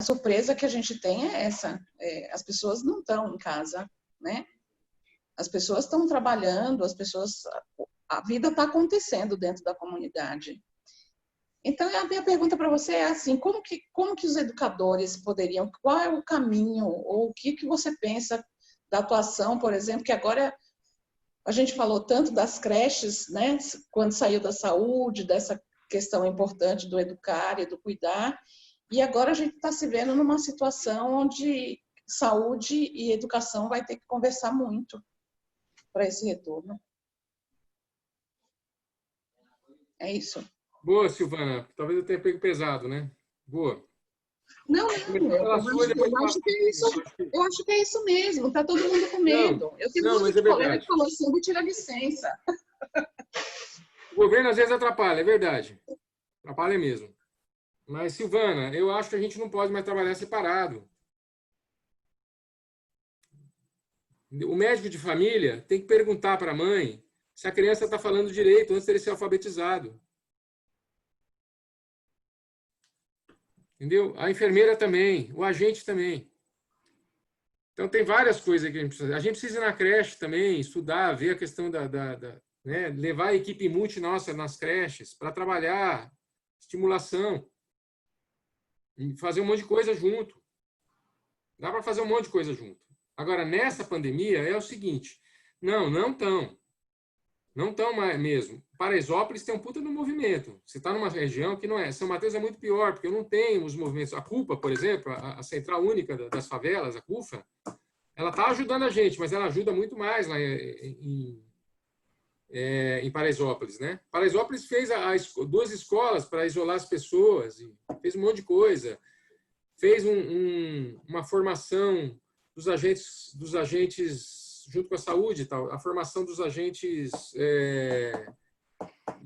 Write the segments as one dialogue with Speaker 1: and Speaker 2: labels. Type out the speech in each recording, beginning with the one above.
Speaker 1: a surpresa que a gente tem é essa. As pessoas não estão em casa, né? As pessoas estão trabalhando, a vida está acontecendo dentro da comunidade. Então, a minha pergunta para você é assim, como que os educadores poderiam, qual é o caminho, ou o que você pensa da atuação, por exemplo, que agora a gente falou tanto das creches, né, quando saiu da saúde, dessa questão importante do educar e do cuidar, e agora a gente está se vendo numa situação onde saúde e educação vai ter que conversar muito para esse retorno. É isso.
Speaker 2: Boa, Silvana. Talvez eu tenha pego pesado, né? Boa.
Speaker 1: Não, eu acho que é isso mesmo. Está todo mundo com medo. Eu tenho um outro colega que falou assim, vou tirar licença.
Speaker 2: O governo às vezes atrapalha, é verdade. Atrapalha mesmo. Mas, Silvana, eu acho que a gente não pode mais trabalhar separado. O médico de família tem que perguntar para a mãe se a criança está falando direito antes dele ser alfabetizado. Entendeu? A enfermeira também, o agente também. Então, tem várias coisas que a gente precisa. A gente precisa ir na creche também, estudar, ver a questão né, levar a equipe multi nossa nas creches para trabalhar estimulação, e fazer um monte de coisa junto. Dá para fazer um monte de coisa junto. Agora, nessa pandemia, é o seguinte, não estão. Não estão mais mesmo. Paraisópolis tem um puta no movimento. Você está numa região que não é. São Mateus é muito pior, porque eu não tenho os movimentos. A CUFA, por exemplo, a Central Única das Favelas, a CUFA, ela está ajudando a gente, mas ela ajuda muito mais lá em Paraisópolis, né? Paraisópolis fez 2 escolas para isolar as pessoas, e fez um monte de coisa. Fez uma formação dos agentes junto com a saúde e tal, a formação dos agentes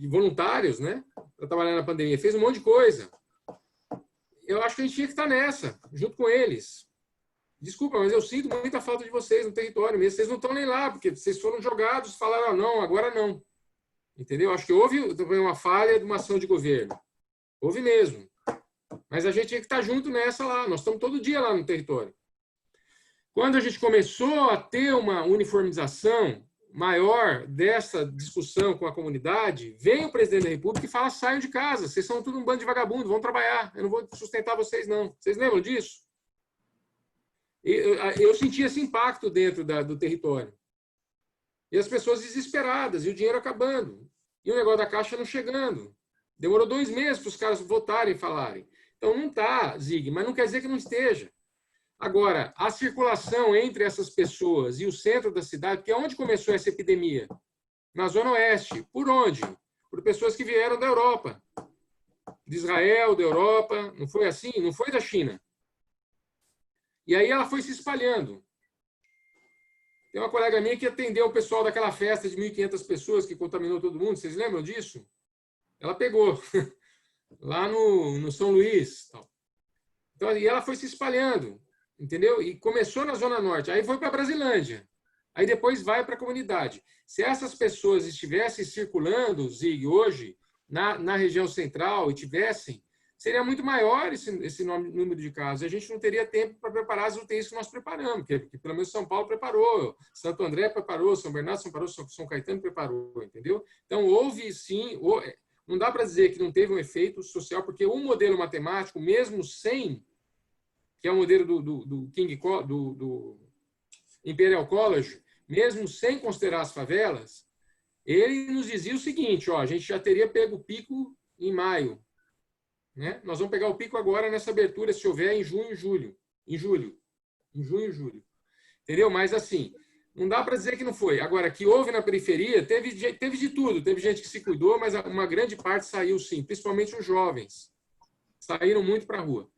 Speaker 2: voluntários, né, para trabalhar na pandemia. Fez um monte de coisa. Eu acho que a gente tinha que estar nessa, junto com eles. Desculpa, mas eu sinto muita falta de vocês no território mesmo. Vocês não estão nem lá, porque vocês foram jogados, falaram, não, agora não. Entendeu? Acho que houve também uma falha de uma ação de governo. Houve mesmo. Mas a gente tinha que estar junto nessa lá. Nós estamos todo dia lá no território. Quando a gente começou a ter uma uniformização maior dessa discussão com a comunidade, vem o presidente da República e fala, saiam de casa, vocês são tudo um bando de vagabundos, vão trabalhar, eu não vou sustentar vocês, não. Vocês lembram disso? Eu senti esse impacto dentro do território. E as pessoas desesperadas, e o dinheiro acabando. E o negócio da Caixa não chegando. Demorou 2 meses para os caras votarem e falarem. Então não está, Zig, mas não quer dizer que não esteja. Agora, a circulação entre essas pessoas e o centro da cidade, porque é onde começou essa epidemia? Na Zona Oeste. Por onde? Por pessoas que vieram da Europa. De Israel, da Europa. Não foi assim? Não foi da China. E aí ela foi se espalhando. Tem uma colega minha que atendeu o pessoal daquela festa de 1.500 pessoas que contaminou todo mundo. Vocês lembram disso? Ela pegou. Lá no São Luís. Então, e ela foi se espalhando. Entendeu? E começou na Zona Norte, aí foi para Brasilândia, aí depois vai para a comunidade. Se essas pessoas estivessem circulando, Zig, hoje, na região central, e tivessem, seria muito maior esse número de casos. A gente não teria tempo para preparar as UTIs que nós preparamos, porque pelo menos São Paulo preparou, Santo André preparou, São Bernardo preparou, São Caetano preparou, entendeu? Então, houve sim, não dá para dizer que não teve um efeito social, porque o modelo matemático, mesmo sem, que é o modelo do Imperial College, mesmo sem considerar as favelas, ele nos dizia o seguinte, a gente já teria pego o pico em maio. Né? Nós vamos pegar o pico agora nessa abertura, se houver, em junho e julho. Em julho e julho. Entendeu? Mas, assim, não dá para dizer que não foi. Agora, que houve na periferia, teve de tudo. Teve gente que se cuidou, mas uma grande parte saiu, sim. Principalmente os jovens. Saíram muito para a rua.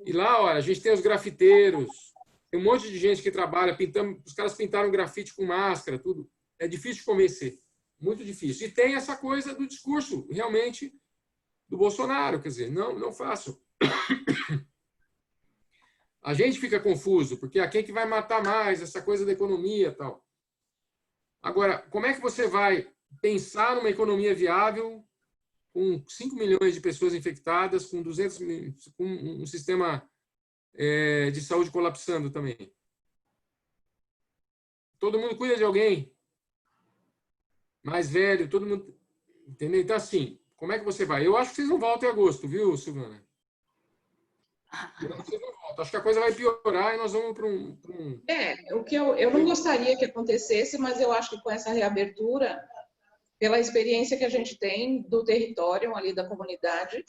Speaker 2: E lá, olha, a gente tem os grafiteiros, tem um monte de gente que trabalha, os caras pintaram grafite com máscara, tudo. É difícil de convencer, muito difícil. E tem essa coisa do discurso, realmente, do Bolsonaro, quer dizer, não faço. A gente fica confuso, porque a quem que vai matar mais, essa coisa da economia e tal. Agora, como é que você vai pensar numa economia viável com 5 milhões de pessoas infectadas, com 200 com um sistema de saúde colapsando também. Todo mundo cuida de alguém. Mais velho, todo mundo... Entendeu? Então, assim, como é que você vai? Eu acho que vocês não voltam em agosto, viu, Silvana? Eu acho que vocês não voltam. Acho que a coisa vai piorar e nós vamos para um...
Speaker 1: O que eu não gostaria que acontecesse, mas eu acho que com essa reabertura, pela experiência que a gente tem do território ali da comunidade,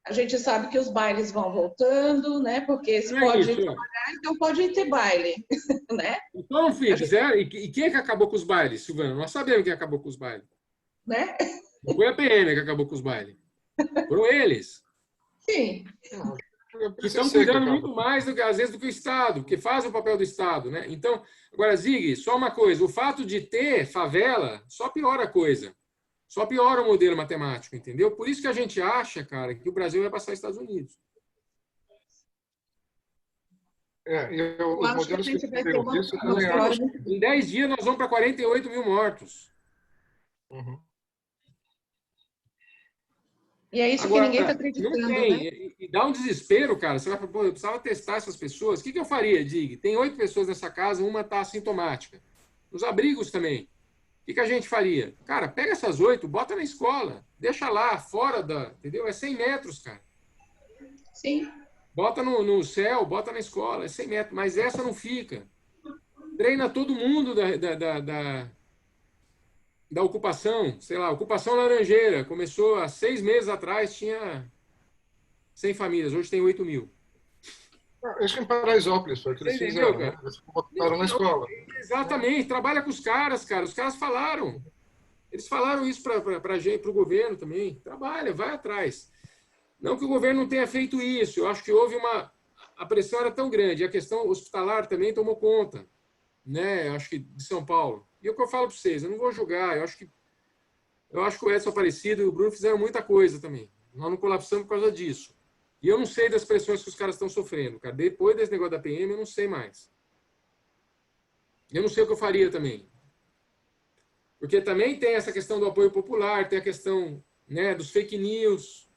Speaker 1: a gente sabe que os bailes vão voltando, né? Porque se
Speaker 2: Não é
Speaker 1: pode
Speaker 2: isso,
Speaker 1: ir
Speaker 2: ó.
Speaker 1: trabalhar, então pode ir ter baile, né?
Speaker 2: Então,
Speaker 1: A
Speaker 2: filhos,
Speaker 1: gente,
Speaker 2: e quem é que acabou com os bailes, Silvana? Nós sabemos quem acabou com os bailes.
Speaker 1: né?
Speaker 2: Não foi a PM que acabou com os bailes. Foram eles.
Speaker 1: Sim,
Speaker 3: É
Speaker 2: Que
Speaker 3: por
Speaker 2: estão
Speaker 3: CC que
Speaker 2: cuidando
Speaker 3: acaba.
Speaker 2: muito mais, às vezes, do que o Estado, que fazem o papel do Estado, né? Então, agora, Zig, só uma coisa. O fato de ter favela só piora a coisa. Só piora o modelo matemático, entendeu? Por isso que a gente acha, cara, que o Brasil vai passar os Estados Unidos.
Speaker 1: eu
Speaker 3: Os
Speaker 1: acho que a
Speaker 3: modelos que
Speaker 1: gente vai ter
Speaker 3: descobriram disso, eu
Speaker 1: uma
Speaker 3: também
Speaker 1: história
Speaker 3: acho.
Speaker 1: muito...
Speaker 2: Em 10 dias, nós vamos para 48 mil mortos.
Speaker 3: Uhum.
Speaker 1: E é isso que ninguém está
Speaker 2: Agora, não
Speaker 1: acreditando, né?
Speaker 2: tem. E dá um desespero, cara. Você vai falar, pô, eu precisava testar essas pessoas. O que eu faria, Dig? Tem 8 pessoas nessa casa, uma está assintomática. Nos abrigos também. O que a gente faria? Cara, pega essas 8, bota na escola. Deixa lá, fora da... Entendeu? É 100 metros, cara.
Speaker 1: Sim.
Speaker 2: Bota no céu, bota na escola. É 100 metros. Mas essa não fica. Treina todo mundo da ocupação. Sei lá, ocupação Laranjeira. Começou há 6 meses atrás, tinha 100 famílias. Hoje tem 8 mil.
Speaker 3: Isso em Paraisópolis foi o que
Speaker 2: Você
Speaker 3: eles
Speaker 2: entendeu,
Speaker 3: fizeram, né?
Speaker 2: cara?
Speaker 3: Eles botaram na escola.
Speaker 2: Exatamente. Trabalha com os caras, cara. Os caras falaram. Eles falaram isso para o governo também. Trabalha, vai atrás. Não que o governo não tenha feito isso. Eu acho que houve uma... A pressão era tão grande. A questão hospitalar também tomou conta, né? Eu acho que de São Paulo. E é o que eu falo para vocês, eu não vou julgar. Eu acho que o Edson Aparecido e o Bruno fizeram muita coisa também. Nós não colapsamos por causa disso. E eu não sei das pressões que os caras estão sofrendo, cara. Depois desse negócio da PM, eu não sei mais. Eu não sei o que eu faria também. Porque também tem essa questão do apoio popular, tem a questão, né, dos fake news.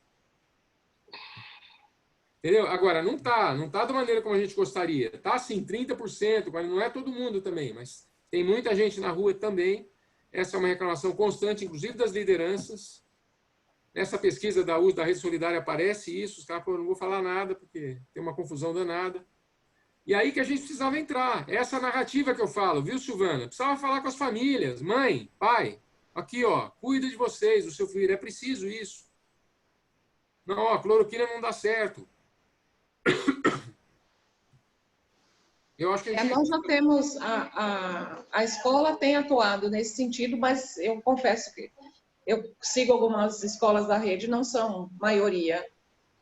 Speaker 2: Entendeu? Agora, não tá da maneira como a gente gostaria. Tá, sim, 30%, mas não é todo mundo também, mas tem muita gente na rua também. Essa é uma reclamação constante, inclusive das lideranças. Nessa pesquisa da Rede Solidária aparece isso, os caras falam, não vou falar nada, porque tem uma confusão danada. E aí que a gente precisava entrar. Essa narrativa que eu falo, viu, Silvana? Precisava falar com as famílias, mãe, pai, aqui, ó, cuida de vocês, do seu filho, é preciso isso. Não, a cloroquina não dá certo. Eu acho que a gente...
Speaker 1: Nós já temos, a escola tem atuado nesse sentido, mas eu confesso que eu sigo algumas escolas da rede, não são maioria.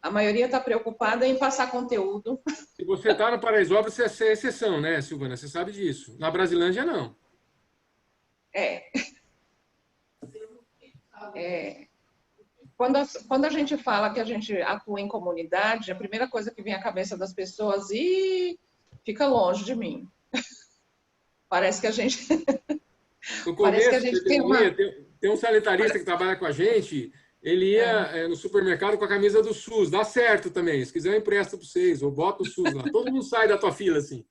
Speaker 1: A maioria está preocupada em passar conteúdo.
Speaker 2: Se você está no Paraisópolis, você é exceção, né, Silvana? Você sabe disso. Na Brasilândia, não.
Speaker 1: Quando a gente fala que a gente atua em comunidade, a primeira coisa que vem à cabeça das pessoas, fica longe de mim. Parece que a gente...
Speaker 2: No
Speaker 1: Parece que a
Speaker 2: começo,
Speaker 1: gente tem uma...
Speaker 2: tem um sanitarista que trabalha com a gente, ele ia no supermercado com a camisa do SUS. Dá certo também. Se quiser, eu empresto para vocês, ou boto o SUS lá. Todo mundo sai da tua fila, assim.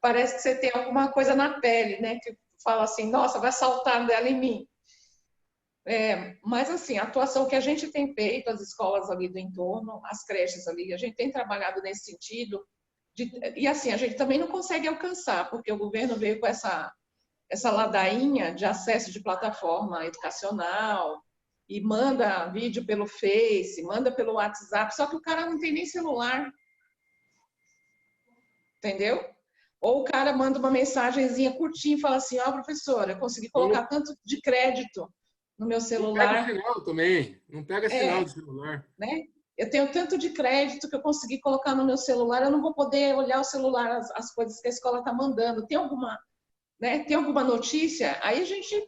Speaker 1: Parece que você tem alguma coisa na pele, né? Que fala assim, nossa, vai saltar dela em mim. Mas, assim, a atuação que a gente tem feito, as escolas ali do entorno, as creches ali, a gente tem trabalhado nesse sentido. E, assim, a gente também não consegue alcançar, porque o governo veio com essa ladainha de acesso de plataforma educacional e manda vídeo pelo Face, manda pelo WhatsApp, só que o cara não tem nem celular. Entendeu? Ou o cara manda uma mensagenzinha curtinha e fala assim, ó, professora, eu consegui colocar tanto de crédito no meu celular.
Speaker 2: Não pega sinal também. Não pega sinal de celular.
Speaker 1: Né? Eu tenho tanto de crédito que eu consegui colocar no meu celular, eu não vou poder olhar o celular, as coisas que a escola está mandando. Tem alguma, né? Tem alguma notícia? Aí a gente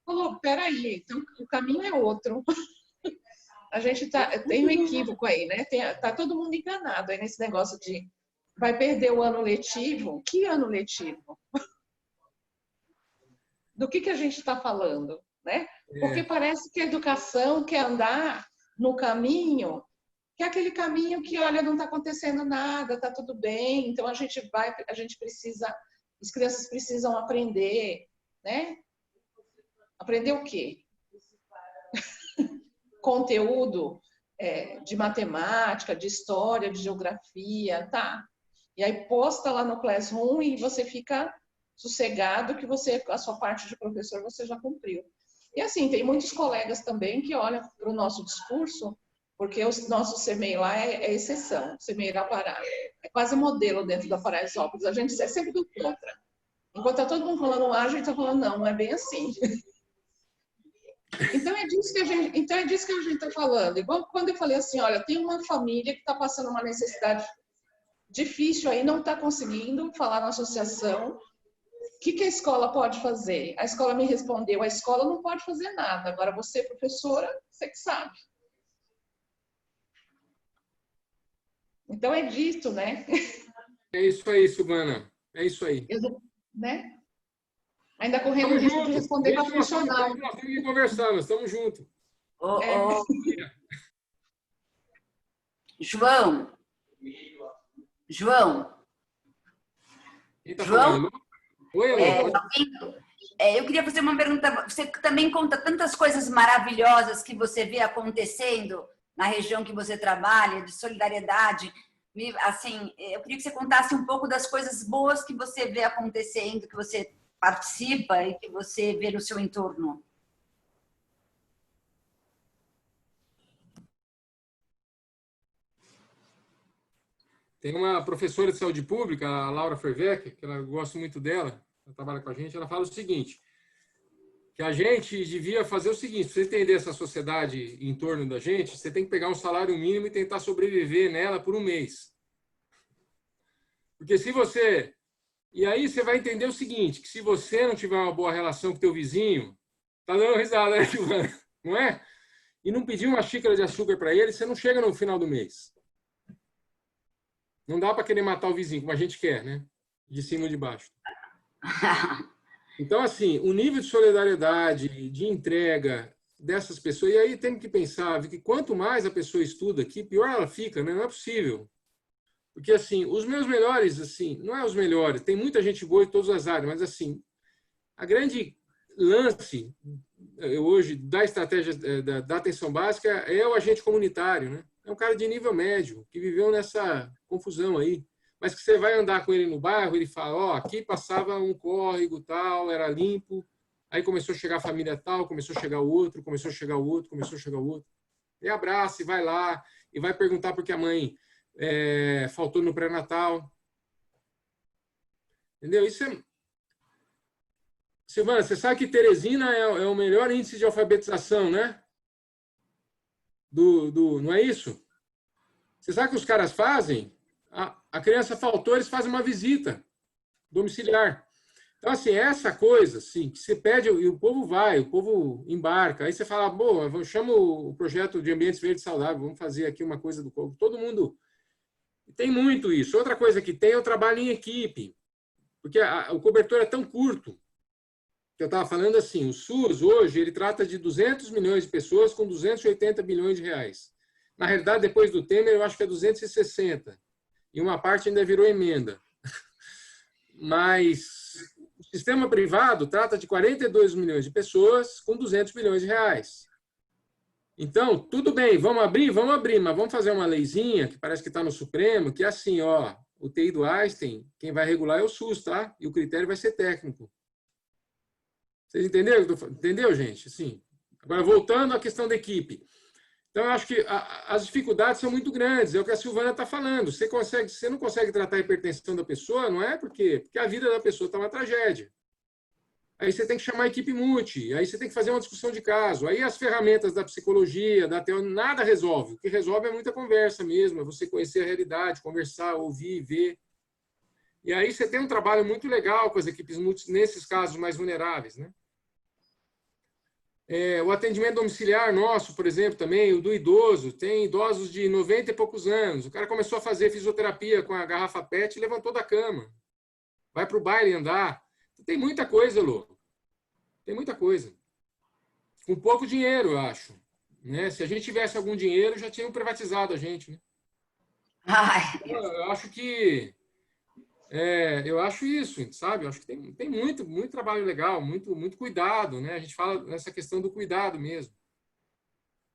Speaker 1: falou, peraí, então o caminho é outro. A gente tem um equívoco aí, né? Tá todo mundo enganado aí nesse negócio de vai perder o ano letivo. Que ano letivo? Do que a gente está falando, né? Porque parece que a educação quer andar no caminho que é aquele caminho que, olha, não está acontecendo nada, está tudo bem, então a gente precisa, as crianças precisam aprender, né? Aprender o quê? Conteúdo de matemática, de história, de geografia, tá? E aí posta lá no Classroom e você fica sossegado que a sua parte de professor você já cumpriu. E assim, tem muitos colegas também que olham para o nosso discurso, porque o nosso CMEI lá é exceção, CMEI Pará. É quase modelo dentro da Paraisópolis. A gente é sempre do contra. Enquanto está todo mundo falando A, a gente está falando não é bem assim. Então é disso que a gente está falando. Igual quando eu falei assim, olha, tem uma família que está passando uma necessidade difícil aí, não está conseguindo falar na associação. O que a escola pode fazer? A escola me respondeu, a escola não pode fazer nada. Agora você, professora, você que sabe. Então é disso, né?
Speaker 2: É isso aí, Silvana. É isso aí.
Speaker 1: Né? Ainda correndo o risco de responder para funcional.
Speaker 2: Nós temos que conversar, nós estamos juntos.
Speaker 4: João.
Speaker 2: Quem tá falando? Oi, Elô.
Speaker 4: Eu queria fazer uma pergunta. Você também conta tantas coisas maravilhosas que você vê acontecendo na região que você trabalha, de solidariedade. Assim, eu queria que você contasse um pouco das coisas boas que você vê acontecendo, que você participa e que você vê no seu entorno.
Speaker 2: Tem uma professora de saúde pública, a Laura Fervec, que eu gosto muito dela, ela trabalha com a gente, ela fala o seguinte, que a gente devia fazer o seguinte, para você entender essa sociedade em torno da gente, você tem que pegar um salário mínimo e tentar sobreviver nela por um mês. Porque se você... E aí você vai entender o seguinte, que se você não tiver uma boa relação com o teu vizinho, tá dando risada, né, Silvana? Não é? E não pedir uma xícara de açúcar para ele, você não chega no final do mês. Não dá para querer matar o vizinho, como a gente quer, né? De cima ou de baixo. Então, assim, o nível de solidariedade, de entrega dessas pessoas, e aí tem que pensar que quanto mais a pessoa estuda aqui, pior ela fica, né? Não é possível. Porque, assim, os meus melhores, assim, não é os melhores, tem muita gente boa em todas as áreas, mas, assim, a grande lance hoje da estratégia da atenção básica é o agente comunitário, né? É um cara de nível médio, que viveu nessa confusão aí. Mas que você vai andar com ele no bairro, ele fala, ó, aqui passava um córrego tal, era limpo, aí começou a chegar a família tal, começou a chegar o outro, começou a chegar o outro, começou a chegar o outro. E abraça, e vai lá, e vai perguntar por que a mãe faltou no pré-natal. Entendeu? Isso é... Silvana, você sabe que Teresina é o melhor índice de alfabetização, né? Não é isso? Você sabe o que os caras fazem? A criança faltou, eles fazem uma visita domiciliar. Então, assim, essa coisa, assim, que você pede e o povo vai, o povo embarca. Aí você fala, bom, chama o projeto de ambientes verdes saudáveis, vamos fazer aqui uma coisa do povo. Todo mundo... Tem muito isso. Outra coisa que tem é o trabalho em equipe. Porque o cobertor é tão curto. Eu estava falando assim, o SUS hoje ele trata de 200 milhões de pessoas com 280 bilhões de reais. Na realidade, depois do Temer, eu acho que é 260. E uma parte ainda virou emenda. Mas o sistema privado trata de 42 milhões de pessoas com 200 bilhões de reais. Então, tudo bem, vamos abrir, mas vamos fazer uma leizinha, que parece que está no Supremo, que é assim, ó, o TI do Einstein, quem vai regular é o SUS, tá? E o critério vai ser técnico. Vocês entenderam? Entendeu, gente? Assim, agora, voltando à questão da equipe. Então, eu acho que as dificuldades são muito grandes. É o que a Silvana está falando. Você não consegue tratar a hipertensão da pessoa, não é porque a vida da pessoa está uma tragédia. Aí você tem que chamar a equipe multi, aí você tem que fazer uma discussão de caso. Aí as ferramentas da psicologia, da teoria, nada resolve. O que resolve é muita conversa mesmo, é você conhecer a realidade, conversar, ouvir, ver. E aí você tem um trabalho muito legal com as equipes multi nesses casos mais vulneráveis, né? O atendimento domiciliar nosso, por exemplo, também, o do idoso, tem idosos de 90 e poucos anos. O cara começou a fazer fisioterapia com a garrafa PET e levantou da cama. Vai para o baile andar. Tem muita coisa, Lô. Tem muita coisa. Com pouco dinheiro, eu acho. né? Se a gente tivesse algum dinheiro, já tinham privatizado a gente, né?
Speaker 4: Ai,
Speaker 2: Eu acho que eu acho isso, sabe? Eu acho que tem muito trabalho legal, muito cuidado, né? A gente fala nessa questão do cuidado mesmo,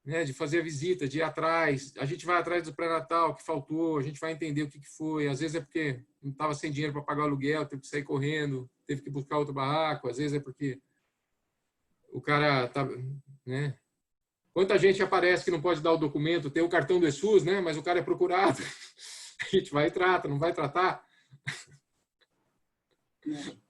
Speaker 2: né? De fazer a visita, de ir atrás. A gente vai atrás do pré-natal que faltou, a gente vai entender o que foi. Às vezes é porque não estava sem dinheiro para pagar o aluguel, teve que sair correndo, teve que buscar outro barraco. Às vezes é porque o cara tá, né? Quanta gente aparece que não pode dar o documento, tem o cartão do ESUS, né? Mas o cara é procurado. A gente vai e trata, não vai tratar.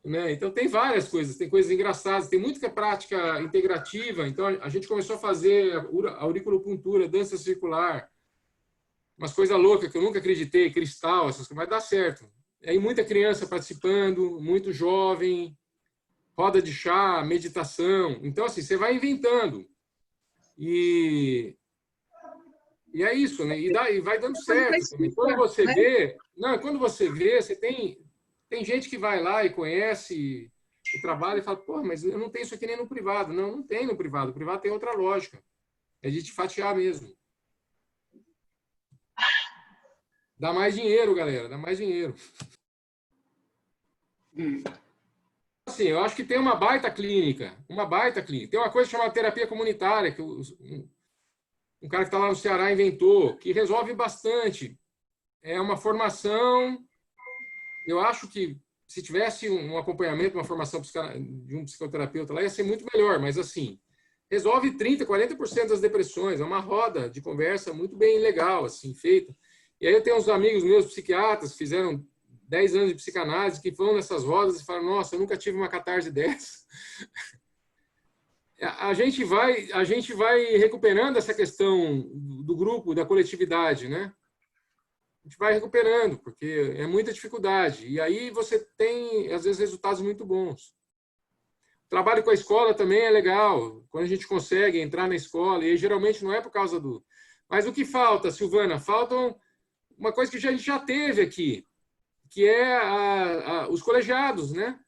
Speaker 2: Né? Então tem várias coisas, tem coisas engraçadas, tem muita prática integrativa. Então a gente começou a fazer auriculopuntura, dança circular, umas coisas loucas que eu nunca acreditei, cristal, essas coisas, mas dá certo. E aí muita criança participando, muito jovem, roda de chá, meditação. Então assim, você vai inventando. E é isso, né? E vai dando certo também. Quando você vê, você tem gente que vai lá e conhece o trabalho e fala, pô, mas eu não tenho isso aqui nem no privado. Não tem no privado. O privado tem outra lógica. É de te fatiar mesmo. Dá mais dinheiro, galera. Dá mais dinheiro. Assim, eu acho que tem uma baita clínica. Uma baita clínica. Tem uma coisa chamada terapia comunitária, que um cara que está lá no Ceará inventou, que resolve bastante. É uma formação... Eu acho que se tivesse um acompanhamento, uma formação de um psicoterapeuta lá, ia ser muito melhor. Mas, assim, resolve 30%, 40% das depressões. É uma roda de conversa muito bem legal, assim, feita. E aí eu tenho uns amigos meus psiquiatras que fizeram 10 anos de psicanálise, que vão nessas rodas e falam, nossa, eu nunca tive uma catarse dessa. A gente vai recuperando essa questão do grupo, da coletividade, né? A gente vai recuperando, porque é muita dificuldade. E aí você tem, às vezes, resultados muito bons. O trabalho com a escola também é legal, quando a gente consegue entrar na escola, e aí, geralmente não é por causa do... Mas o que falta, Silvana? Faltam uma coisa que a gente já teve aqui, que é os colegiados, né?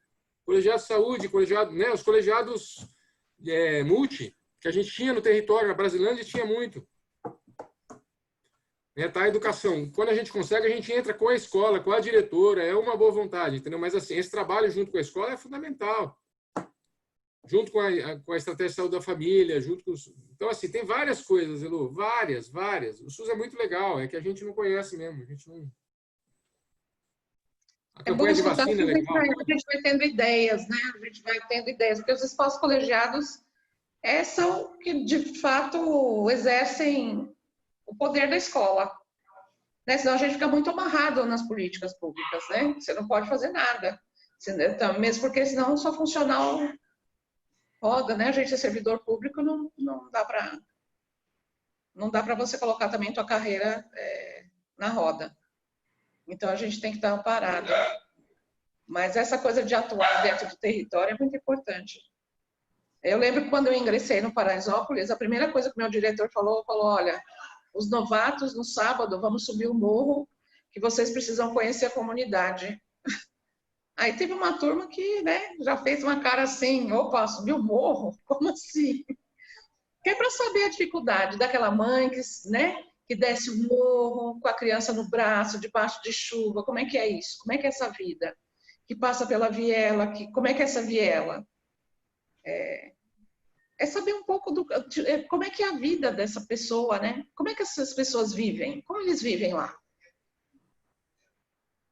Speaker 2: Colegiado de saúde, né? Os colegiados multi, que a gente tinha no território, na Brasilândia tinha muito. Tá, a educação. Quando a gente consegue, a gente entra com a escola, com a diretora, é uma boa vontade, entendeu? Mas, assim, esse trabalho junto com a escola é fundamental. Junto com a estratégia de saúde da família, junto com os... Então, assim, tem várias coisas, Elu, várias. O SUS é muito legal, é que a gente não conhece mesmo, a gente não... A campanha de vacina é legal.
Speaker 1: A gente vai tendo ideias, né? A gente vai tendo ideias, porque os espaços colegiados são que, de fato, exercem o poder da escola, né? Senão a gente fica muito amarrado nas políticas públicas, né? Você não pode fazer nada, mesmo porque senão só funcional roda, né? A gente é servidor público, não dá para você colocar também tua carreira na roda. Então a gente tem que dar uma parada. Mas essa coisa de atuar dentro do território é muito importante. Eu lembro que quando eu ingressei no Paraisópolis, a primeira coisa que meu diretor falou, olha, os novatos, no sábado, vamos subir o morro, que vocês precisam conhecer a comunidade. Aí teve uma turma que, né, já fez uma cara assim, opa, subiu o morro? Como assim? Que é para saber a dificuldade daquela mãe que, né, que desce o morro com a criança no braço, debaixo de chuva. Como é que é isso? Como é que é essa vida? Que passa pela viela, como é que é essa viela? É saber um pouco como é que é a vida dessa pessoa, né? Como é que essas pessoas vivem? Como eles vivem lá?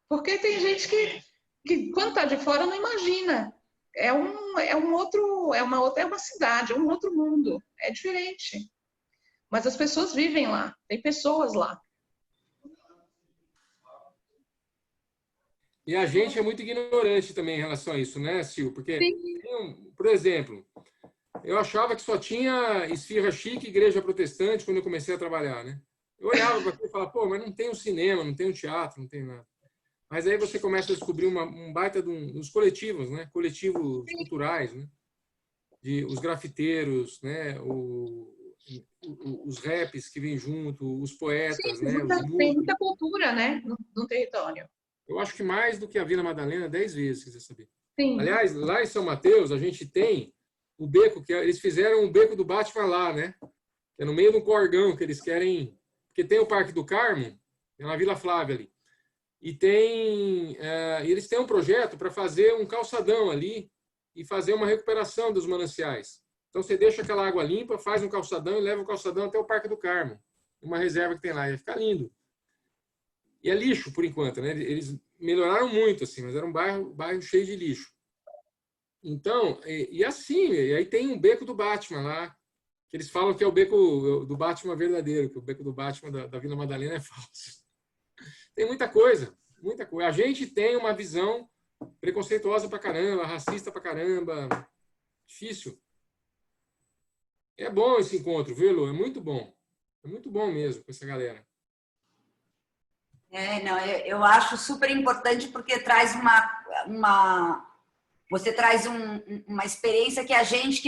Speaker 1: Porque tem gente que quando está de fora não imagina. É uma cidade, é um outro mundo. É diferente. Mas as pessoas vivem lá. Tem pessoas lá.
Speaker 2: E a gente é muito ignorante também em relação a isso, né, Sil? Porque, por exemplo, eu achava que só tinha esfirra chique e igreja protestante quando eu comecei a trabalhar, né? Eu olhava para aquilo e falava, pô, mas não tem um cinema, não tem um teatro, não tem nada. Mas aí você começa a descobrir um baita dos coletivos, né? Coletivos culturais, né? Os grafiteiros, né? Os raps que vêm junto, os poetas, né?
Speaker 1: Tem muita cultura, né? No território.
Speaker 2: Eu acho que mais do que a Vila Madalena, 10 vezes, se quiser saber.
Speaker 1: Sim.
Speaker 2: Aliás, lá em São Mateus, a gente tem o beco, eles fizeram o beco do Batman lá, né? É no meio do Corgão que eles querem... Porque tem o Parque do Carmo, é na Vila Flávia ali. E eles têm um projeto para fazer um calçadão ali e fazer uma recuperação dos mananciais. Então, você deixa aquela água limpa, faz um calçadão e leva o calçadão até o Parque do Carmo. Uma reserva que tem lá. Ia ficar lindo. E é lixo, por enquanto, né? Eles melhoraram muito, assim, mas era um bairro cheio de lixo. Então, e aí tem um beco do Batman lá, que eles falam que é o beco do Batman verdadeiro, que o beco do Batman da Vila Madalena é falso. Tem muita coisa, muita coisa. A gente tem uma visão preconceituosa pra caramba, racista pra caramba. Difícil. É bom esse encontro, viu, Lu? É muito bom. É muito bom mesmo com essa galera.
Speaker 4: Não, eu acho super importante porque traz você traz uma experiência que a gente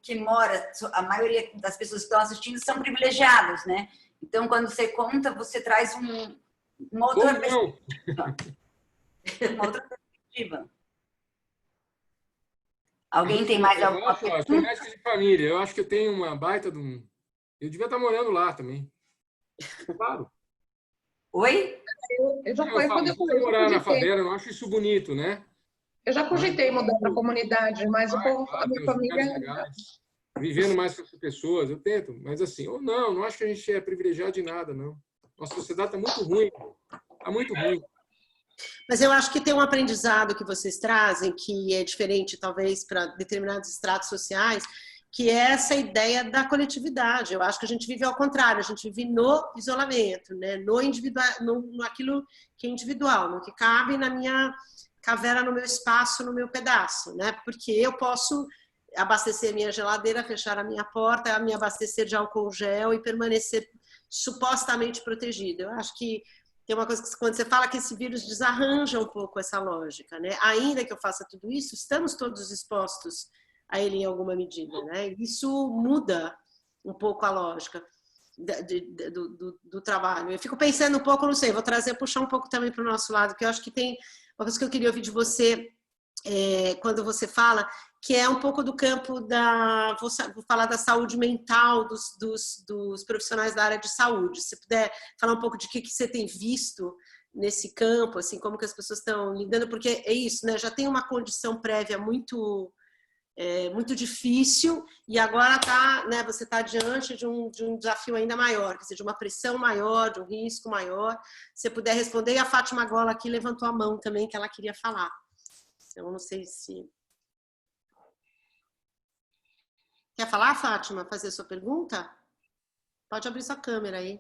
Speaker 4: que mora, a maioria das pessoas que estão assistindo são privilegiados, né? Então, quando você conta, você traz uma outra perspectiva. Uma outra perspectiva. Alguém tem mais alguma pergunta?
Speaker 2: Eu sou médico de família. Eu acho que eu tenho uma baita de um... Eu devia estar morando lá também. Claro.
Speaker 4: Oi?
Speaker 1: Eu já
Speaker 2: morar na favela, eu acho isso bonito, né?
Speaker 1: Eu já cogitei mudar para a comunidade, mas o povo, a minha família...
Speaker 2: Vivendo mais com as pessoas, eu tento. Mas assim, ou não acho que a gente é privilegiado de nada, não. Nossa sociedade está muito ruim. Está muito ruim.
Speaker 5: Mas eu acho que tem um aprendizado que vocês trazem, que é diferente, talvez, para determinados estratos sociais, que é essa ideia da coletividade. Eu acho que a gente vive ao contrário, a gente vive no isolamento, né? No aquilo que é individual, no que cabe na minha caverna, no meu espaço, no meu pedaço, né? Porque eu posso abastecer a minha geladeira, fechar a minha porta, me abastecer de álcool gel e permanecer supostamente protegida. Eu acho que tem uma coisa que quando você fala que esse vírus desarranja um pouco essa lógica, né? Ainda que eu faça tudo isso, estamos todos expostos a ele em alguma medida, né? Isso muda um pouco a lógica do trabalho. Eu fico pensando um pouco, não sei, vou puxar um pouco também para o nosso lado, que eu acho que tem uma coisa que eu queria ouvir de você quando você fala, que é um pouco do campo vou falar da saúde mental dos profissionais da área de saúde. Se puder falar um pouco de que você tem visto nesse campo, assim, como que as pessoas estão lidando, porque é isso, né? Já tem uma condição prévia muito difícil e agora né, você está diante de um desafio ainda maior, quer dizer, de uma pressão maior, de um risco maior. Se você puder responder, e a Fátima Gola aqui levantou a mão também, que ela queria falar. Eu não sei se... Quer falar, Fátima? Fazer sua pergunta? Pode abrir sua câmera aí.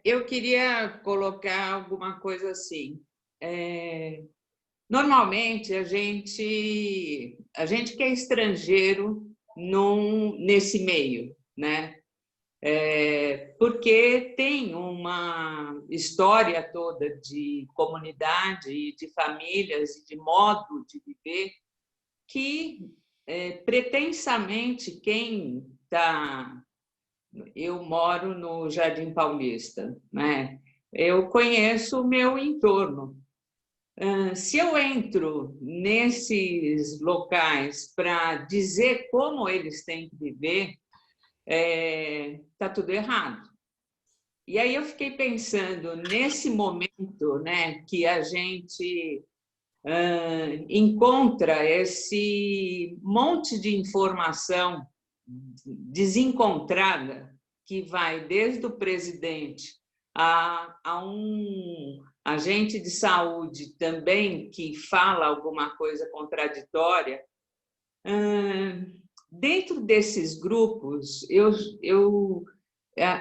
Speaker 6: Eu queria colocar alguma coisa assim. Normalmente, a gente que é estrangeiro nesse meio, né? Porque tem uma história toda de comunidade, de famílias e de modo de viver que, pretensamente, quem está... Eu moro no Jardim Paulista, né? Eu conheço o meu entorno. Se eu entro nesses locais para dizer como eles têm que viver, está tudo errado. E aí eu fiquei pensando, nesse momento, né, que a gente encontra esse monte de informação desencontrada, que vai desde o presidente a um agente de saúde também que fala alguma coisa contraditória. Dentro desses grupos,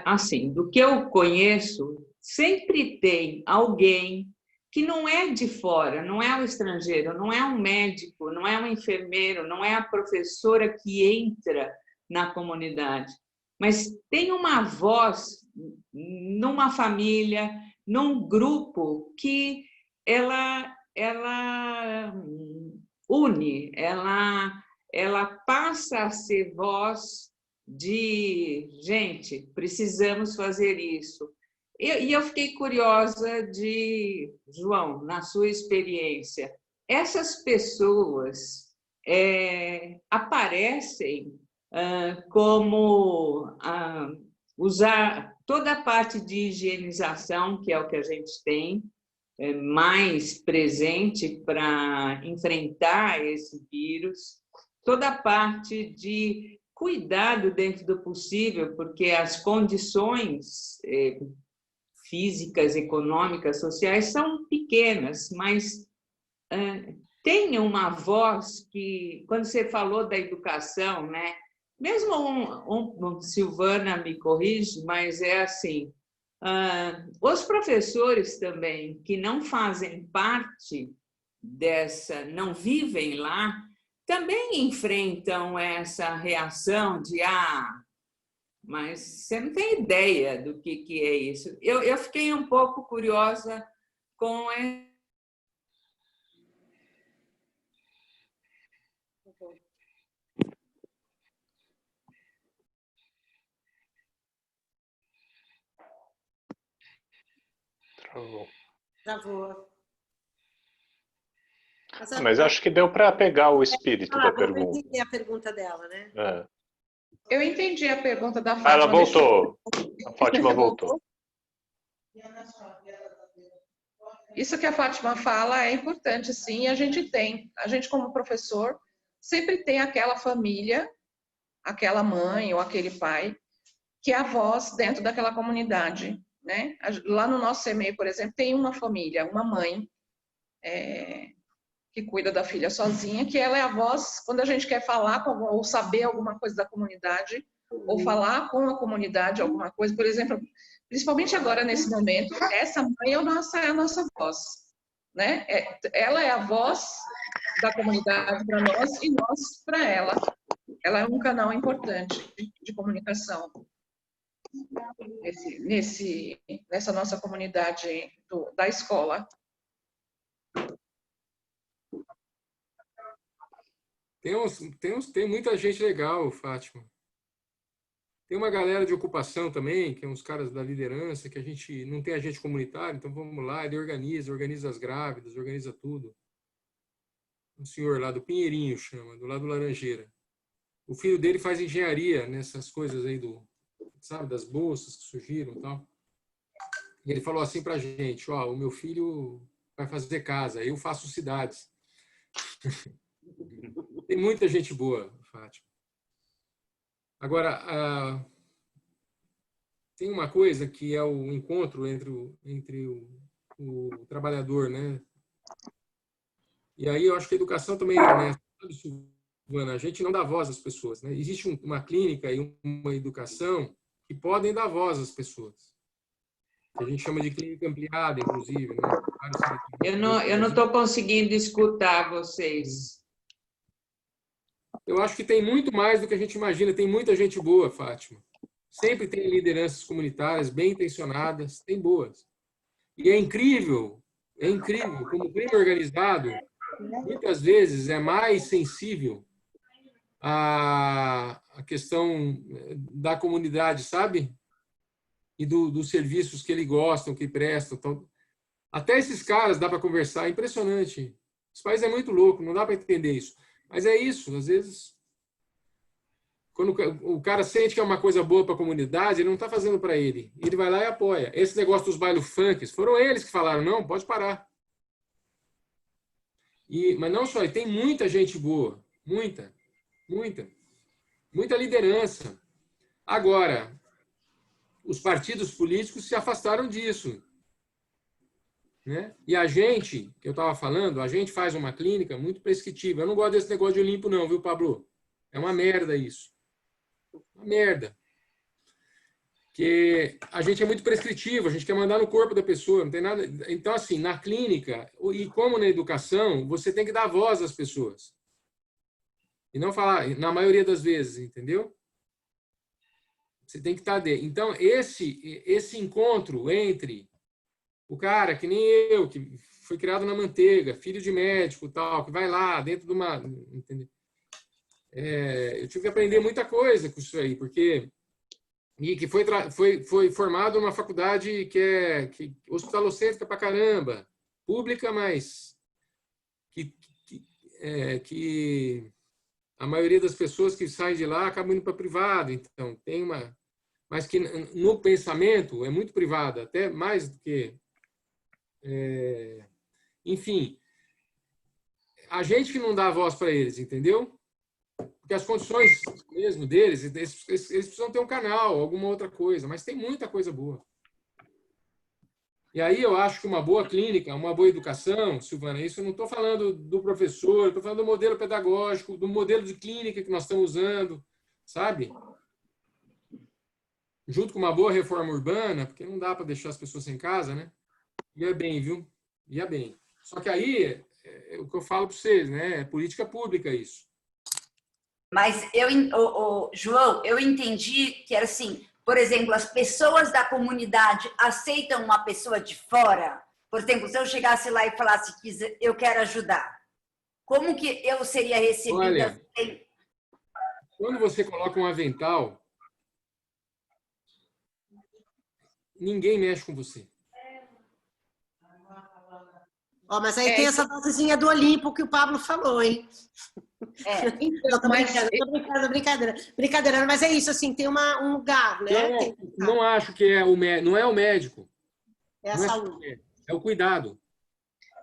Speaker 6: assim, do que eu conheço, sempre tem alguém que não é de fora, não é o estrangeiro, não é um médico, não é um enfermeiro, não é a professora que entra na comunidade, mas tem uma voz numa família, num grupo que ela une, ela passa a ser voz de gente, precisamos fazer isso. E eu fiquei curiosa João, na sua experiência, essas pessoas, aparecem como usar toda a parte de higienização, que é o que a gente tem, mais presente para enfrentar esse vírus, toda a parte de cuidado dentro do possível, porque as condições físicas, econômicas, sociais são pequenas, mas tem uma voz que, quando você falou da educação, né? Mesmo Silvana me corrige, mas é assim, os professores também que não fazem parte dessa, não vivem lá, também enfrentam essa reação de mas você não tem ideia do que é isso. Eu fiquei um pouco curiosa com
Speaker 5: Travou.
Speaker 7: Mas acho que deu para pegar o espírito da pergunta.
Speaker 5: Eu entendi a pergunta dela, né?
Speaker 1: Eu entendi a pergunta da Fátima.
Speaker 7: Ela voltou. A Fátima voltou.
Speaker 1: Isso que a Fátima fala é importante, sim. A gente como professor, sempre tem aquela família, aquela mãe ou aquele pai, que é a voz dentro daquela comunidade, né? Lá no nosso CMEI, por exemplo, tem uma família, uma mãe, que cuida da filha sozinha, que ela é a voz, quando a gente quer falar ou saber alguma coisa da comunidade, ou falar com a comunidade alguma coisa, por exemplo, principalmente agora nesse momento, essa mãe é a nossa voz, né? Ela é a voz da comunidade para nós e nós para ela. Ela é um canal importante de comunicação nessa nossa comunidade da escola.
Speaker 2: Tem muita gente legal, Fátima. Tem uma galera de ocupação também, que é uns caras da liderança, que a gente não tem agente comunitário, então vamos lá, ele organiza as grávidas, organiza tudo. Um senhor lá do Pinheirinho chama, do lado do Laranjeira. O filho dele faz engenharia nessas coisas aí sabe, das bolsas que surgiram e tal. E ele falou assim pra gente, o meu filho vai fazer casa, eu faço cidades. Tem muita gente boa, Fátima. Agora, tem uma coisa que é o encontro entre o trabalhador, né? E aí eu acho que a educação também é honesta. A gente não dá voz às pessoas, né? Existe uma clínica e uma educação que podem dar voz às pessoas. Que a gente chama de clínica ampliada, inclusive. Né?
Speaker 6: Eu não estou conseguindo escutar vocês.
Speaker 2: Eu acho que tem muito mais do que a gente imagina. Tem muita gente boa, Fátima. Sempre tem lideranças comunitárias bem intencionadas, tem boas. E é incrível como o crime organizado, muitas vezes, é mais sensível à questão da comunidade, sabe? E dos serviços que eles gostam, que prestam. Então, até esses caras dá para conversar, é impressionante. Esse país é muito louco, não dá para entender isso. Mas é isso, às vezes, quando o cara sente que é uma coisa boa para a comunidade, ele não está fazendo para ele. Ele vai lá e apoia. Esse negócio dos bailes funks, foram eles que falaram, não, pode parar. Mas não só, tem muita gente boa, muita liderança. Agora, os partidos políticos se afastaram disso. Né? E a gente, que eu estava falando, a gente faz uma clínica muito prescritiva. Eu não gosto desse negócio de Olimpo não, viu, Pablo? É uma merda isso. Uma merda. Porque a gente é muito prescritivo, a gente quer mandar no corpo da pessoa, não tem nada. Então, assim, na clínica, e como na educação, você tem que dar voz às pessoas. E não falar, na maioria das vezes, entendeu? Você tem que estar dentro. Então, esse encontro entre o cara, que nem eu, que foi criado na manteiga, filho de médico, tal, que vai lá dentro de uma... Entendeu? Eu tive que aprender muita coisa com isso aí, porque... E que foi formado numa faculdade que é hospitalocêntrica pra caramba, pública, mas que a maioria das pessoas que saem de lá acabam indo para privado. Então, tem uma... Mas que no pensamento é muito privada, até mais do que... Enfim, a gente que não dá voz para eles, entendeu? Porque as condições mesmo deles, eles precisam ter um canal, alguma outra coisa, mas tem muita coisa boa. E aí eu acho que uma boa clínica, uma boa educação, Silvana, isso eu não estou falando do professor, estou falando do modelo pedagógico, do modelo de clínica que nós estamos usando, sabe? Junto com uma boa reforma urbana, porque não dá para deixar as pessoas em casa, né? Ia bem, viu? Ia bem. Só que aí, é o que eu falo para vocês, né? É política pública isso.
Speaker 4: Mas João, eu entendi que era assim, por exemplo, as pessoas da comunidade aceitam uma pessoa de fora? Por exemplo, se eu chegasse lá e falasse que eu quero ajudar, como que eu seria recebida?
Speaker 2: Olha, quando você coloca um avental, ninguém mexe com você.
Speaker 5: Ó, mas aí tem essa dosezinha do Olimpo que o Pablo falou, hein?
Speaker 1: Então, mas...
Speaker 5: Brincadeira, mas é isso, assim, tem um lugar, né?
Speaker 2: Não acho que não é o médico.
Speaker 5: É a saúde.
Speaker 2: É o cuidado.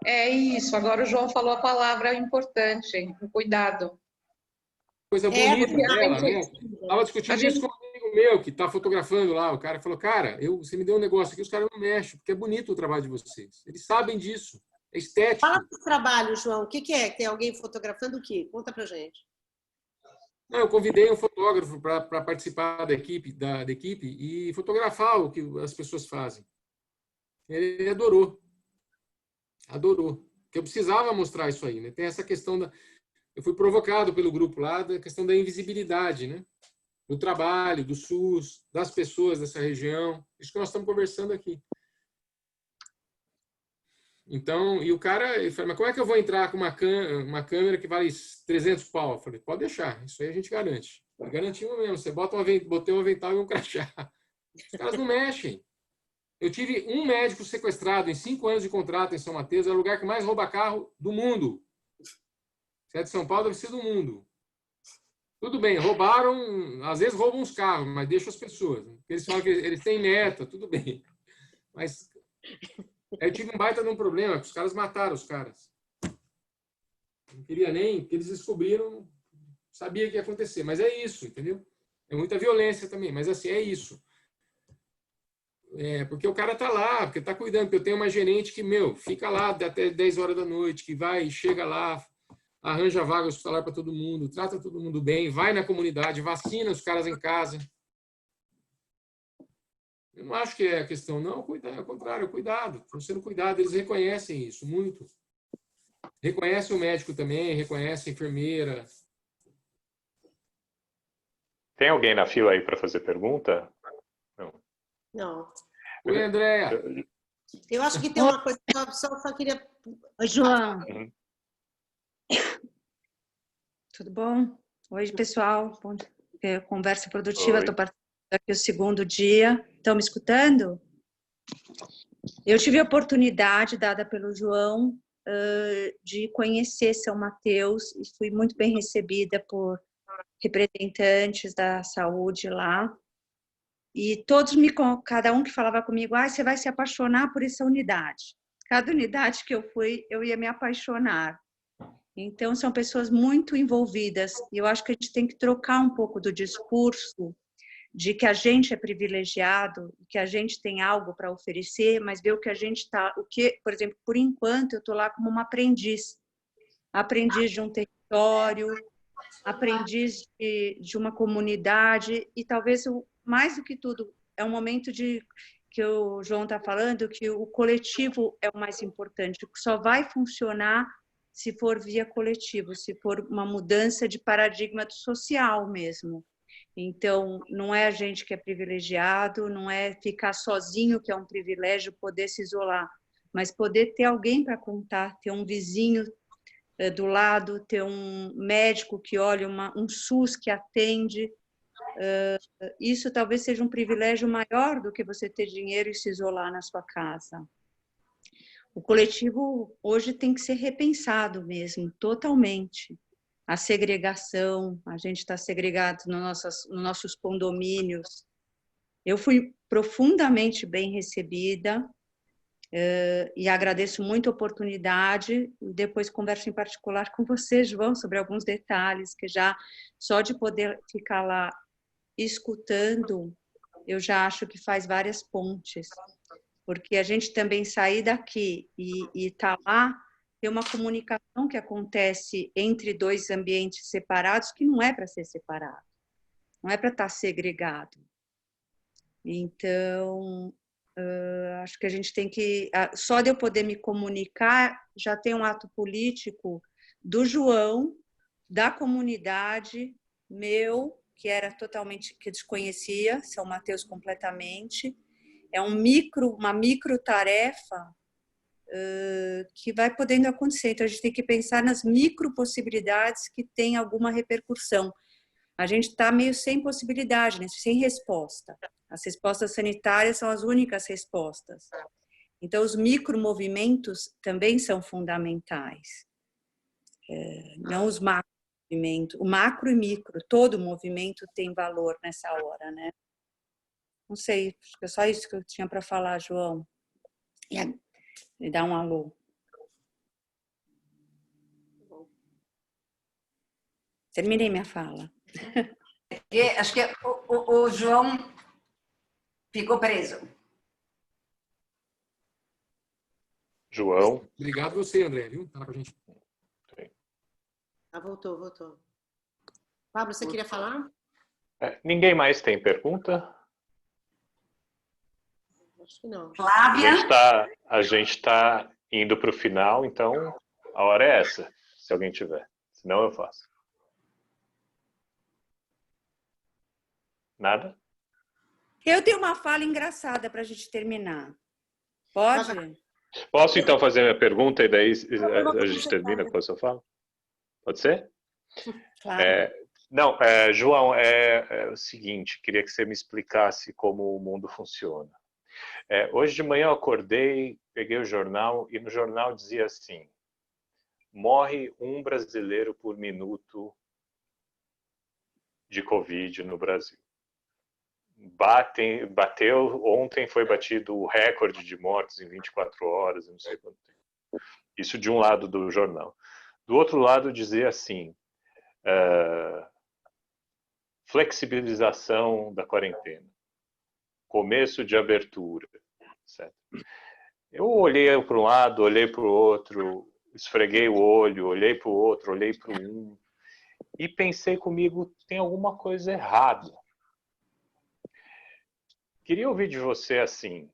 Speaker 1: É isso, agora o João falou a palavra importante, o cuidado.
Speaker 2: Coisa bonita dela, né? Estava discutindo isso com um amigo meu que está fotografando lá. O cara falou, cara, você me deu um negócio aqui, os caras não mexem, porque é bonito o trabalho de vocês. Eles sabem disso. É estético.
Speaker 5: Fala do trabalho, João. O que é? Tem alguém fotografando o quê? Conta pra gente.
Speaker 2: Não, eu convidei um fotógrafo para participar da equipe e fotografar o que as pessoas fazem. Ele adorou. Adorou. Porque eu precisava mostrar isso aí, né? Tem essa questão da... Eu fui provocado pelo grupo lá da questão da invisibilidade, né? Do trabalho, do SUS, das pessoas dessa região. Isso que nós estamos conversando aqui. Então, e o cara, ele falou, mas como é que eu vou entrar com uma câmera que vale 300 pau? Eu falei, pode deixar, isso aí a gente garante. Garantimos mesmo, você botei um avental e um crachá. Os caras não mexem. Eu tive um médico sequestrado em 5 anos de contrato em São Mateus, é o lugar que mais rouba carro do mundo. Se é de São Paulo, deve ser do mundo. Tudo bem, roubaram, às vezes roubam os carros, mas deixa as pessoas. Eles falam que eles têm meta, tudo bem. Mas... eu tive um baita de um problema, que os caras mataram os caras. Não queria nem, porque eles descobriram, sabia que ia acontecer. Mas é isso, entendeu? É muita violência também, mas assim, é isso. Porque o cara tá lá, porque tá cuidando, porque eu tenho uma gerente que, fica lá até 10 horas da noite, que vai, chega lá, arranja vaga hospitalar para todo mundo, trata todo mundo bem, vai na comunidade, vacina os caras em casa. Eu não acho que é a questão, não, ao contrário, cuidado. Estão sendo cuidados, eles reconhecem isso muito. Reconhece o médico também, reconhece a enfermeira.
Speaker 7: Tem alguém na fila aí para fazer pergunta?
Speaker 5: Não.
Speaker 2: Oi, Andréa.
Speaker 5: Eu acho que tem uma coisa que eu só queria...
Speaker 8: Oi, João.
Speaker 7: Uhum.
Speaker 8: Tudo bom? Oi, pessoal. Conversa produtiva, estou participando aqui o 2º dia. Estão me escutando? Eu tive a oportunidade, dada pelo João, de conhecer São Mateus e fui muito bem recebida por representantes da saúde lá. E cada um que falava comigo, você vai se apaixonar por essa unidade. Cada unidade que eu fui, eu ia me apaixonar. Então, são pessoas muito envolvidas. E eu acho que a gente tem que trocar um pouco do discurso de que a gente é privilegiado, que a gente tem algo para oferecer, mas ver o que a gente está... por exemplo, por enquanto, eu estou lá como uma aprendiz. Aprendiz de um território, aprendiz de uma comunidade, e talvez, mais do que tudo, é um momento que o João está falando, que o coletivo é o mais importante, que só vai funcionar se for via coletivo, se for uma mudança de paradigma social mesmo. Então, não é a gente que é privilegiado, não é ficar sozinho que é um privilégio poder se isolar, mas poder ter alguém para contar, ter um vizinho do lado, ter um médico que olha, um SUS que atende. Isso talvez seja um privilégio maior do que você ter dinheiro e se isolar na sua casa. O coletivo hoje tem que ser repensado mesmo, totalmente. a segregação, a gente está segregado nos nossos condomínios. Eu fui profundamente bem recebida e agradeço muito a oportunidade. Depois converso em particular com você, João, sobre alguns detalhes que já só de poder ficar lá escutando, eu já acho que faz várias pontes, porque a gente também sair daqui e tá lá, tem uma comunicação que acontece entre dois ambientes separados que não é para ser separado, não é para estar segregado. Então, acho que a gente tem que... Só de eu poder me comunicar, já tem um ato político do João, da comunidade, meu, que era totalmente... que desconhecia São Mateus completamente. É uma micro tarefa que vai podendo acontecer. Então, a gente tem que pensar nas micro possibilidades que têm alguma repercussão. A gente está meio sem possibilidade, né? Sem resposta. As respostas sanitárias são as únicas respostas. Então, os micromovimentos também são fundamentais. Não os macromovimentos. O macro e micro, todo movimento tem valor nessa hora, né? Não sei, acho que é só isso que eu tinha para falar, João. E dá um alô. Terminei minha fala.
Speaker 4: Acho que o João ficou preso.
Speaker 7: João.
Speaker 2: Obrigado você, André, viu? Tá com a gente.
Speaker 5: Voltou. Pablo, você queria falar?
Speaker 7: Ninguém mais tem pergunta?
Speaker 5: Acho que não.
Speaker 4: Flávia?
Speaker 7: A gente está indo para o final, então a hora é essa, se alguém tiver. Senão eu faço. Nada?
Speaker 8: Eu tenho uma fala engraçada para a gente terminar. Pode?
Speaker 7: Posso então fazer minha pergunta e daí a gente termina com a sua fala? Pode ser?
Speaker 8: Claro.
Speaker 7: João, é o seguinte, queria que você me explicasse como o mundo funciona. Hoje de manhã eu acordei, peguei o jornal e no jornal dizia assim: morre um brasileiro por minuto de Covid no Brasil. Ontem foi batido o recorde de mortes em 24 horas, não sei quanto tempo. Isso de um lado do jornal. Do outro lado dizia assim: flexibilização da quarentena, começo de abertura, etc. Eu olhei para um lado, olhei para o outro, esfreguei o olho, olhei para o outro, olhei para um e pensei comigo, tem alguma coisa errada. Queria ouvir de você assim,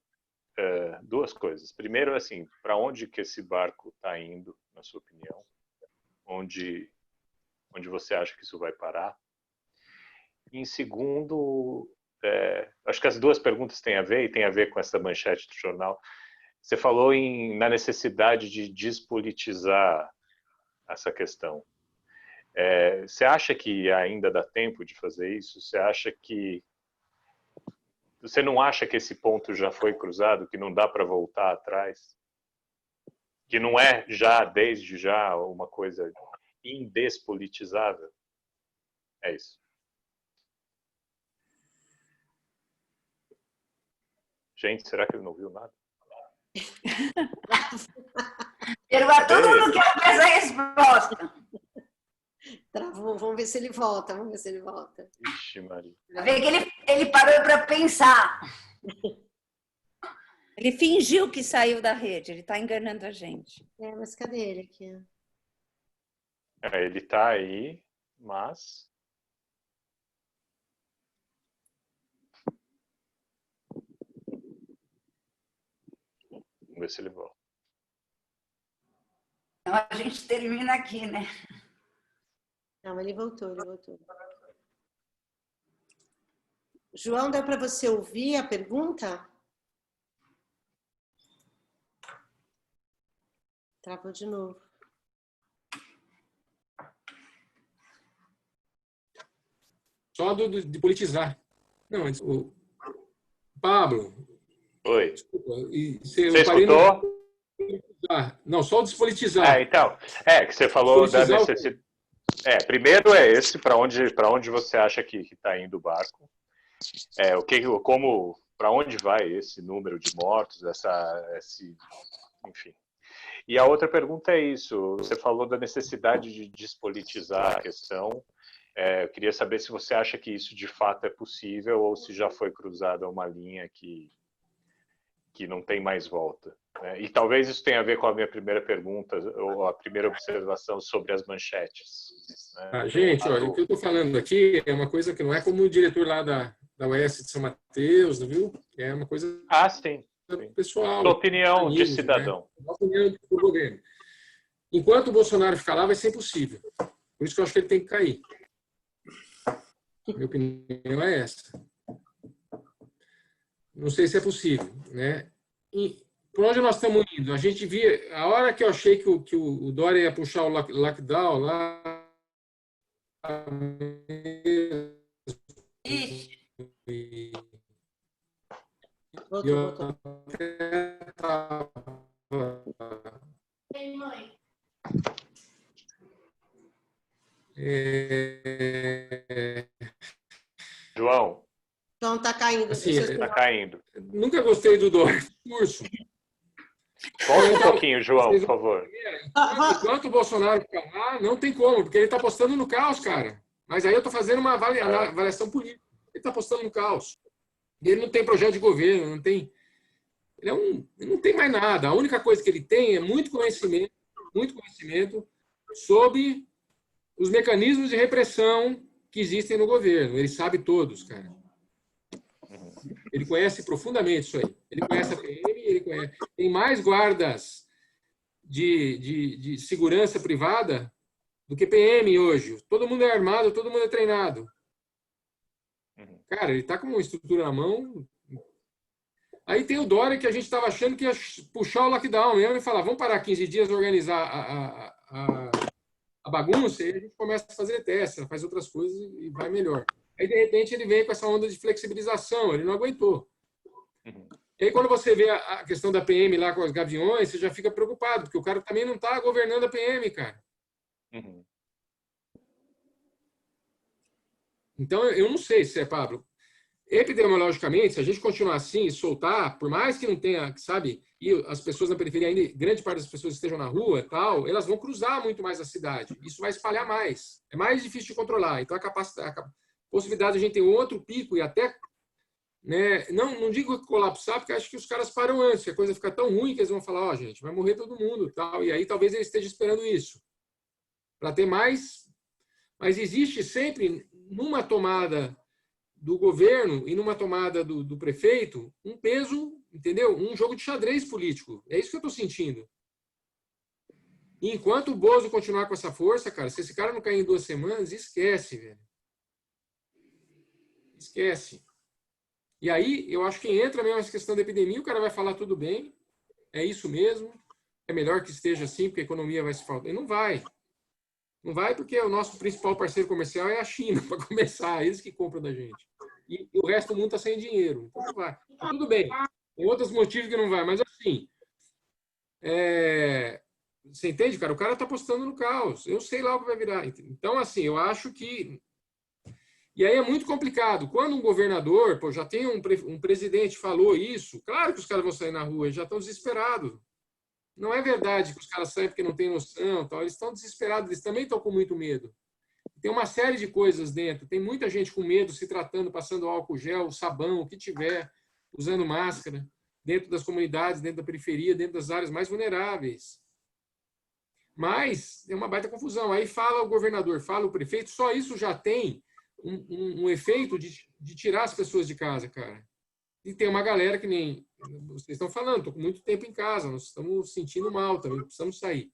Speaker 7: duas coisas. Primeiro, assim, para onde que esse barco está indo, na sua opinião? Onde você acha que isso vai parar? E em segundo, acho que as duas perguntas têm a ver, e tem a ver com essa manchete do jornal. Você falou na necessidade de despolitizar essa questão. Você acha que ainda dá tempo de fazer isso? Você não acha que esse ponto já foi cruzado, que não dá para voltar atrás? Que não é desde já, uma coisa indespolitizável? É isso. Gente, será que ele não viu nada?
Speaker 4: Todo mundo quer ver essa resposta.
Speaker 5: Travou, vamos ver se ele volta,
Speaker 7: Ixi, Maria.
Speaker 4: Vê que ele parou para pensar.
Speaker 8: Ele fingiu que saiu da rede, ele está enganando a gente.
Speaker 5: Mas cadê ele aqui?
Speaker 7: Ele está aí, mas... Vamos ver se ele volta.
Speaker 4: Então, a gente termina aqui, né?
Speaker 5: Não, ele voltou. João, deu para você ouvir a pergunta? Travou de novo.
Speaker 2: Só de politizar. Não, o Pablo.
Speaker 7: Oi.
Speaker 2: Desculpa,
Speaker 7: você escutou?
Speaker 2: Não, só o despolitizar.
Speaker 7: Então, que você falou da necessidade. Primeiro é esse, para onde você acha que está indo o barco? Para onde vai esse número de mortos, enfim. E a outra pergunta é isso, você falou da necessidade de despolitizar a questão. Eu queria saber se você acha que isso de fato é possível ou se já foi cruzada uma linha que não tem mais volta. Né? E talvez isso tenha a ver com a minha primeira pergunta, ou a primeira observação sobre as manchetes. Né?
Speaker 2: Gente, olha, o que eu estou falando aqui é uma coisa que não é como o diretor lá da UES de São Mateus, viu? É uma coisa
Speaker 7: sim.
Speaker 2: pessoal.
Speaker 7: Sua opinião de cidadão.
Speaker 2: Né? A opinião do governo. Enquanto o Bolsonaro ficar lá, vai ser impossível. Por isso que eu acho que ele tem que cair. Minha opinião é essa. Não sei se é possível, né? E por onde nós estamos indo? A gente via, a hora que eu achei que o Dória ia puxar o lockdown lá,
Speaker 7: João.
Speaker 5: João está caindo.
Speaker 2: Assim,
Speaker 7: está caindo.
Speaker 2: Nunca gostei do Dória. Curso.
Speaker 7: Volta um pouquinho, João, por favor.
Speaker 2: Enquanto o Bolsonaro ficar lá, não tem como, porque ele está apostando no caos, cara. Mas aí eu estou fazendo uma avaliação política. Ele está apostando no caos. Ele não tem projeto de governo, não tem. Ele não tem mais nada. A única coisa que ele tem é muito conhecimento sobre os mecanismos de repressão que existem no governo. Ele sabe todos, cara. Ele conhece profundamente isso aí. Ele conhece a PM, tem mais guardas de segurança privada do que PM hoje. Todo mundo é armado, todo mundo é treinado. Cara, ele está com uma estrutura na mão. Aí tem o Dória, que a gente estava achando que ia puxar o lockdown mesmo e falar, vamos parar 15 dias, organizar a bagunça, e a gente começa a fazer testes, faz outras coisas e vai melhor. Aí, de repente, ele vem com essa onda de flexibilização, ele não aguentou. E aí, quando você vê a questão da PM lá com os gaviões, você já fica preocupado, porque o cara também não está governando a PM, cara. Então, eu não sei se Pablo. Epidemiologicamente, se a gente continuar assim e soltar, por mais que não tenha, sabe, e as pessoas na periferia, ainda, grande parte das pessoas estejam na rua e tal, elas vão cruzar muito mais a cidade. Isso vai espalhar mais. É mais difícil de controlar. Então, a possibilidade de a gente ter outro pico e até, né, não digo colapsar, porque acho que os caras param antes, que a coisa fica tão ruim que eles vão falar, gente, vai morrer todo mundo, tal. E aí talvez eles estejam esperando isso. Para ter mais. Mas existe sempre, numa tomada do governo e numa tomada do prefeito, um peso, entendeu? Um jogo de xadrez político. É isso que eu estou sentindo. E enquanto o Bozo continuar com essa força, cara, se esse cara não cair em 2 semanas, esquece, velho. Esquece. E aí, eu acho que entra mesmo essa questão da epidemia, o cara vai falar tudo bem, é isso mesmo, é melhor que esteja assim, porque a economia vai se faltar. E não vai. Não vai porque o nosso principal parceiro comercial é a China, para começar, eles que compram da gente. E o resto do mundo está sem dinheiro. Então não vai. Tá tudo bem. Tem outros motivos que não vai, mas assim, você entende, cara? O cara está apostando no caos. Eu sei lá o que vai virar. Então, assim, eu acho que... E aí é muito complicado. Quando um governador, já tem um presidente falou isso, claro que os caras vão sair na rua, eles já estão desesperados. Não é verdade que os caras saem porque não tem noção, tal. Eles estão desesperados, eles também estão com muito medo. Tem uma série de coisas dentro. Tem muita gente com medo, se tratando, passando álcool gel, sabão, o que tiver, usando máscara, dentro das comunidades, dentro da periferia, dentro das áreas mais vulneráveis. Mas é uma baita confusão. Aí fala o governador, fala o prefeito, só isso já tem um efeito de tirar as pessoas de casa, cara. E tem uma galera que nem vocês estão falando, estou com muito tempo em casa, nós estamos sentindo mal também, precisamos sair.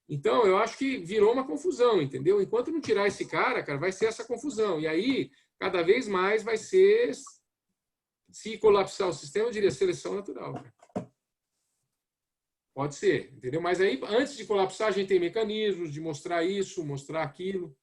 Speaker 2: Então, eu acho que virou uma confusão, entendeu? Enquanto não tirar esse cara, vai ser essa confusão. E aí, cada vez mais vai ser, se colapsar o sistema, eu diria seleção natural. Cara. Pode ser, entendeu? Mas aí, antes de colapsar, a gente tem mecanismos de mostrar isso, mostrar aquilo.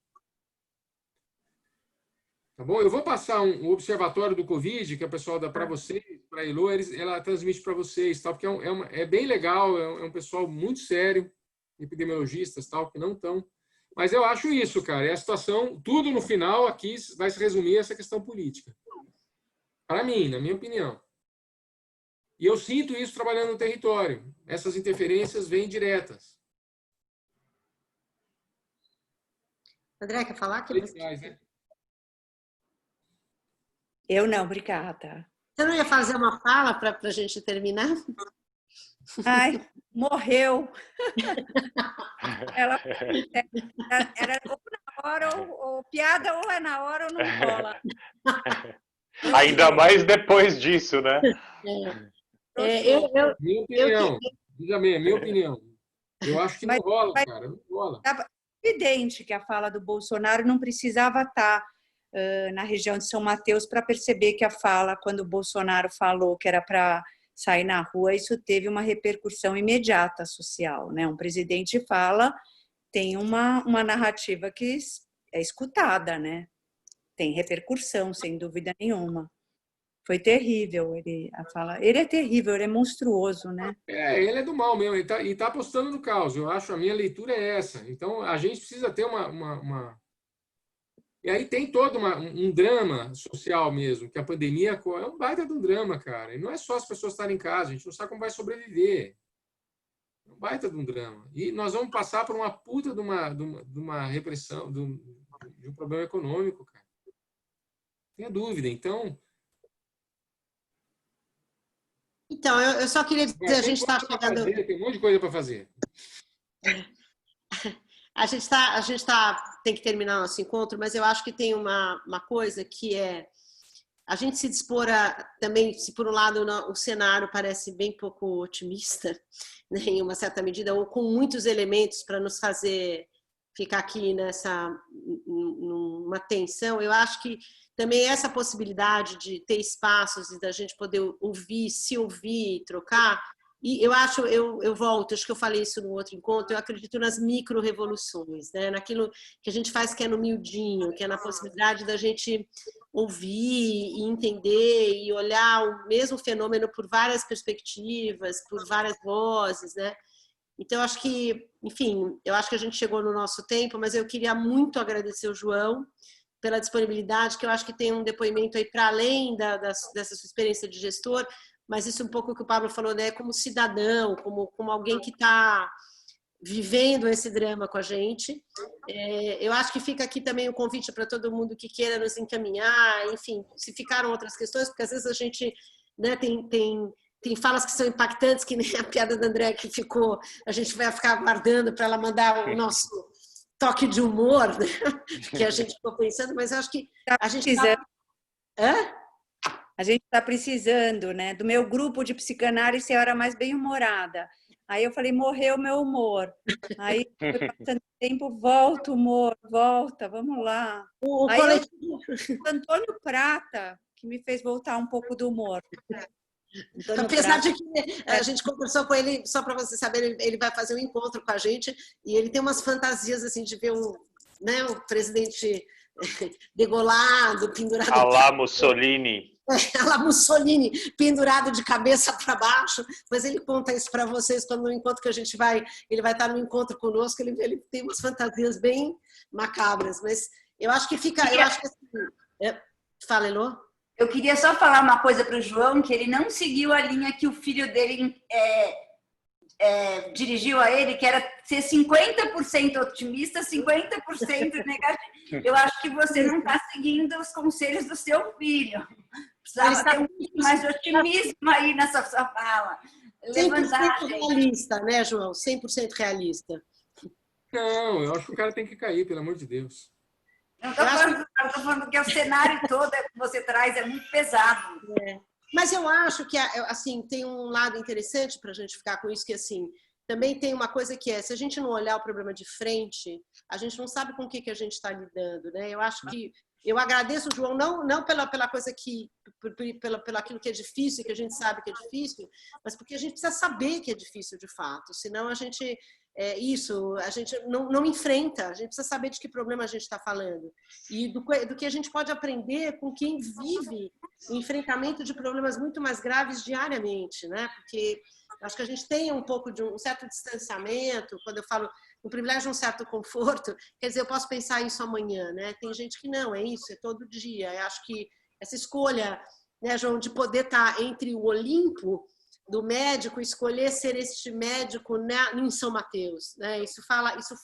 Speaker 2: Tá bom? Eu vou passar um observatório do Covid, que o pessoal dá para vocês, para a Elo, ela transmite para vocês, tal, porque é bem legal, é um pessoal muito sério, epidemiologistas, tal, que não estão. Mas eu acho isso, cara. É a situação, tudo no final aqui vai se resumir a essa questão política. Para mim, na minha opinião. E eu sinto isso trabalhando no território. Essas interferências vêm diretas.
Speaker 5: André, quer falar?
Speaker 2: Né?
Speaker 8: Eu não, obrigada.
Speaker 5: Você não ia fazer uma fala para a gente terminar?
Speaker 8: Ai, morreu. Ela era ou na hora, ou piada, ou é na hora ou não rola.
Speaker 7: Ainda mais depois disso, né?
Speaker 2: Minha opinião. Diga mesmo, minha opinião. Eu acho que não rola, cara. Não rola.
Speaker 8: É evidente que a fala do Bolsonaro não precisava estar na região de São Mateus para perceber que a fala, quando o Bolsonaro falou que era para sair na rua, isso teve uma repercussão imediata social, né? Um presidente fala, tem uma narrativa que é escutada, né? Tem repercussão, sem dúvida nenhuma. Foi terrível, ele é terrível, ele é monstruoso, né?
Speaker 2: Ele é do mal mesmo, e tá apostando no caos. Eu acho, a minha leitura é essa. Então, a gente precisa ter uma... E aí tem todo um drama social mesmo, que a pandemia é um baita de um drama, cara. E não é só as pessoas estarem em casa, a gente não sabe como vai sobreviver. É um baita de um drama. E nós vamos passar por uma puta de uma repressão, de um problema econômico, cara. Não tenha dúvida.
Speaker 5: Então, eu só queria dizer, a gente está chegando...
Speaker 2: Tem um monte de coisa para fazer.
Speaker 5: A gente tem que terminar nosso encontro, mas eu acho que tem uma coisa que é a gente se dispor a também, se por um lado o cenário parece bem pouco otimista, né, em uma certa medida, ou com muitos elementos para nos fazer ficar aqui numa tensão, eu acho que também essa possibilidade de ter espaços e da gente poder se ouvir, trocar. E eu volto, acho que eu falei isso no outro encontro, eu acredito nas micro-revoluções, né? Naquilo que a gente faz que é no miudinho, que é na possibilidade da gente ouvir e entender e olhar o mesmo fenômeno por várias perspectivas, por várias vozes, né? Então, acho que, enfim, eu acho que a gente chegou no nosso tempo, mas eu queria muito agradecer o João pela disponibilidade, que eu acho que tem um depoimento aí para além dessa sua experiência de gestor, mas isso é um pouco o que o Pablo falou, né? Como cidadão, como alguém que está vivendo esse drama com a gente. Eu acho que fica aqui também o convite para todo mundo que queira nos encaminhar, enfim, se ficaram outras questões, porque às vezes a gente, né, tem falas que são impactantes, que nem a piada da André que ficou, a gente vai ficar aguardando para ela mandar o nosso toque de humor, né? Que a gente ficou pensando, mas eu acho que a gente está...
Speaker 8: A gente está precisando, né? Do meu grupo de psicanálise, eu era mais bem-humorada. Aí eu falei, morreu o meu humor. Aí foi passando tempo, volta o humor, volta, vamos lá. Aí o Antônio Prata, que me fez voltar um pouco do humor.
Speaker 5: Apesar de que a gente conversou com ele, só para você saber, ele vai fazer um encontro com a gente e ele tem umas fantasias assim de ver o presidente degolado, pendurado.
Speaker 7: A lá Mussolini.
Speaker 5: A lá Mussolini, pendurado de cabeça para baixo, mas ele conta isso para vocês quando no encontro que a gente vai, ele vai estar no encontro conosco, ele tem umas fantasias bem macabras, mas eu acho que fica, eu acho que assim, fala, Elô?
Speaker 4: Eu queria só falar uma coisa para o João, que ele não seguiu a linha que o filho dele dirigiu a ele, que era ser 50% otimista, 50% negativo. Eu acho que você não está seguindo os conselhos do seu filho. Precisava ter um pouco mais de otimismo aí nessa sua fala.
Speaker 5: 100% realista, né, João? 100% realista.
Speaker 2: Não, eu acho que o cara tem que cair, pelo amor de Deus.
Speaker 4: Não estou falando que o cenário todo que você traz é muito pesado.
Speaker 5: Mas eu acho que assim, tem um lado interessante para a gente ficar com isso, que assim, também tem uma coisa que se a gente não olhar o problema de frente, a gente não sabe com o que a gente está lidando, né? Eu acho que eu agradeço o João não pela coisa que pelo aquilo que é difícil, que a gente sabe que é difícil, mas porque a gente precisa saber que é difícil de fato, senão a gente isso, a gente não enfrenta, a gente precisa saber de que problema a gente está falando e do que a gente pode aprender com quem vive o enfrentamento de problemas muito mais graves diariamente, né? Porque acho que a gente tem um pouco de um certo distanciamento, quando eu falo um privilégio de um certo conforto, quer dizer, eu posso pensar isso amanhã, né? Tem gente que não, é isso, é todo dia. Eu acho que essa escolha, né, João, de poder estar entre o Olimpo do médico, escolher ser este médico em São Mateus, né? Isso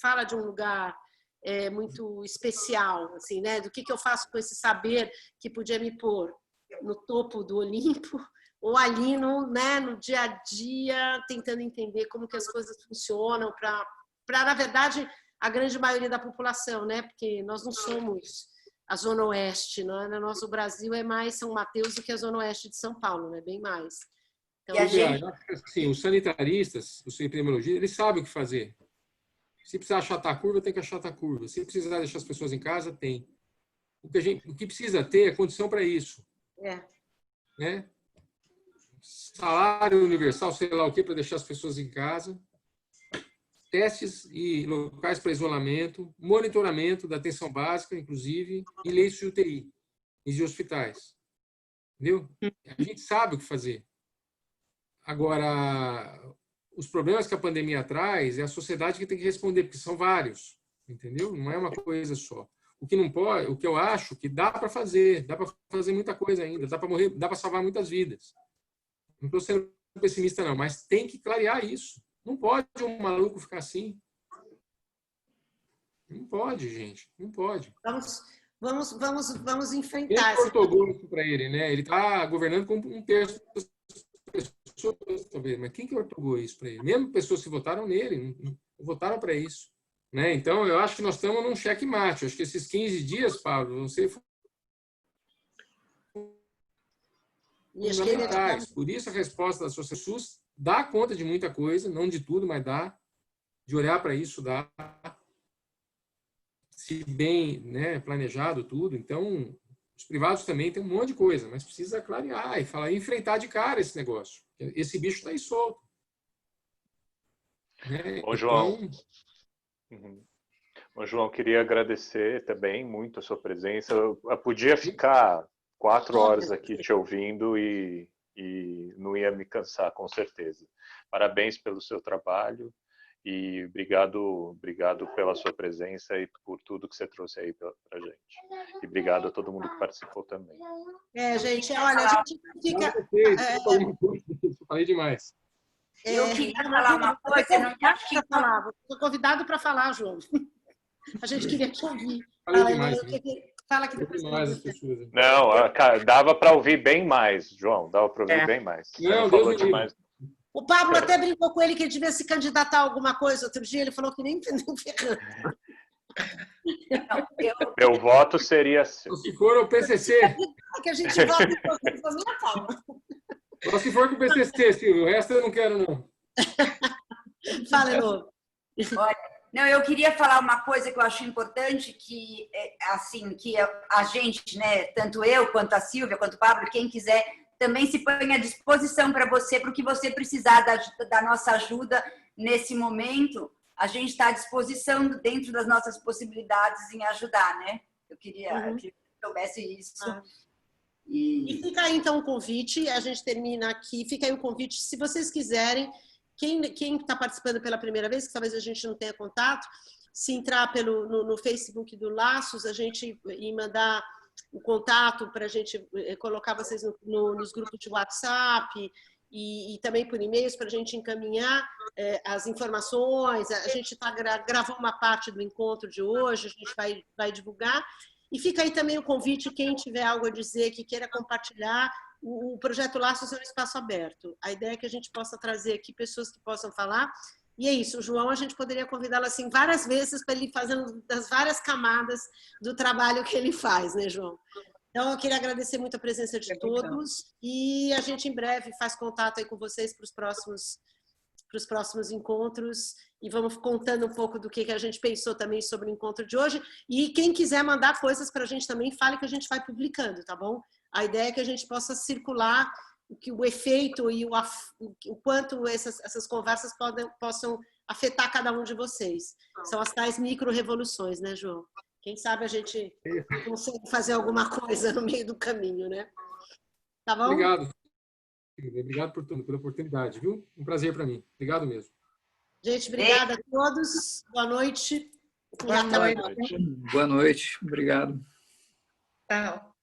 Speaker 5: fala de um lugar muito especial, assim, né? Do que eu faço com esse saber que podia me pôr no topo do Olimpo ou ali no dia a dia, tentando entender como que as coisas funcionam para, na verdade, a grande maioria da população, né? Porque nós não somos a Zona Oeste, né? No nosso Brasil é mais São Mateus do que a Zona Oeste de São Paulo, né? Bem mais. Então,
Speaker 2: assim, os sanitaristas, os epidemiologistas, eles sabem o que fazer. Se precisar achatar a curva, tem que achatar a curva. Se precisar deixar as pessoas em casa, tem. O que precisa ter é condição para isso. Né? Salário universal, sei lá o que, para deixar as pessoas em casa. Testes e locais para isolamento, monitoramento da atenção básica, inclusive, e leitos de UTI, e de hospitais. Entendeu? A gente sabe o que fazer. Agora, os problemas que a pandemia traz é a sociedade que tem que responder, porque são vários, entendeu? Não é uma coisa só. O que não pode, o que eu acho que dá para fazer muita coisa ainda, dá para salvar muitas vidas. Não estou sendo pessimista não, mas tem que clarear isso. Não pode um maluco ficar assim. Não pode, gente, não pode.
Speaker 5: Vamos enfrentar.
Speaker 2: Quem ortogou isso para ele, né? Ele está governando com um terço das pessoas, talvez, mas quem que ortogou isso para ele? Mesmo pessoas que votaram nele, não votaram para isso. Né? Então, eu acho que nós estamos num checkmate. Eu acho que esses 15 dias, Pablo, vão ser fundamentais. Por isso, a resposta da Associação SUS dá conta de muita coisa, não de tudo, mas dá. De olhar para isso, dá. Se bem, né, planejado tudo. Então, os privados também têm um monte de coisa, mas precisa clarear e falar, enfrentar de cara esse negócio. Esse bicho está aí solto. Né?
Speaker 7: Ô, João. Ô, João, queria agradecer também muito a sua presença. Eu podia ficar 4 horas aqui te ouvindo e não ia me cansar, com certeza. Parabéns pelo seu trabalho e obrigado pela sua presença e por tudo que você trouxe aí para a gente. E obrigado a todo mundo que participou também.
Speaker 5: Gente, olha, a gente fica...
Speaker 2: Eu falei demais.
Speaker 4: Eu queria falar uma coisa, eu não acho que...
Speaker 5: Estou convidado para falar, João. A gente queria te ouvir. Fala aqui depois.
Speaker 7: Não, dava para ouvir bem mais, João. Dava para ouvir bem mais.
Speaker 2: Não falou demais.
Speaker 5: O Pablo até brincou com ele que ele devia se candidatar a alguma coisa outro dia. Ele falou que nem ferrando.
Speaker 7: Meu voto seria...
Speaker 2: Se for o PCC.
Speaker 5: Que a gente vota em pessoas minha forma.
Speaker 2: Só se for com o PCC, Silvio. O resto eu não quero, não.
Speaker 5: Fala, Elô.
Speaker 4: Olha, não, eu queria falar uma coisa que eu acho importante, que assim, que a gente, né, tanto eu quanto a Silvia, quanto o Pablo, quem quiser, também se põe à disposição para você, para o que você precisar da nossa ajuda nesse momento. A gente está à disposição dentro das nossas possibilidades em ajudar, né? Eu queria que soubesse isso.
Speaker 5: E fica aí, então, o convite. A gente termina aqui. Fica aí o convite. Se vocês quiserem, quem está participando pela primeira vez, que talvez a gente não tenha contato, se entrar no Facebook do Laços, a gente e mandar o contato para a gente colocar vocês nos grupos de WhatsApp e também por e-mails para a gente encaminhar as informações. A gente gravou uma parte do encontro de hoje, a gente vai divulgar. E fica aí também o convite, quem tiver algo a dizer, que queira compartilhar, o Projeto Laços é um espaço aberto. A ideia é que a gente possa trazer aqui pessoas que possam falar. E é isso, o João, a gente poderia convidá-lo assim várias vezes para ele ir fazendo das várias camadas do trabalho que ele faz, né, João? Então, eu queria agradecer muito a presença de todos e a gente em breve faz contato aí com vocês para os próximos encontros e vamos contando um pouco do que a gente pensou também sobre o encontro de hoje. E quem quiser mandar coisas para a gente também, fale que a gente vai publicando, tá bom? A ideia é que a gente possa circular o efeito e o quanto essas conversas possam afetar cada um de vocês. São as tais micro-revoluções, né, João? Quem sabe a gente consegue fazer alguma coisa no meio do caminho, né? Tá bom?
Speaker 2: Obrigado. Obrigado por tudo, pela oportunidade, viu? Um prazer para mim. Obrigado mesmo.
Speaker 5: Gente, obrigada a todos. Boa noite.
Speaker 9: Boa noite. Boa noite. Obrigado.
Speaker 1: Tchau.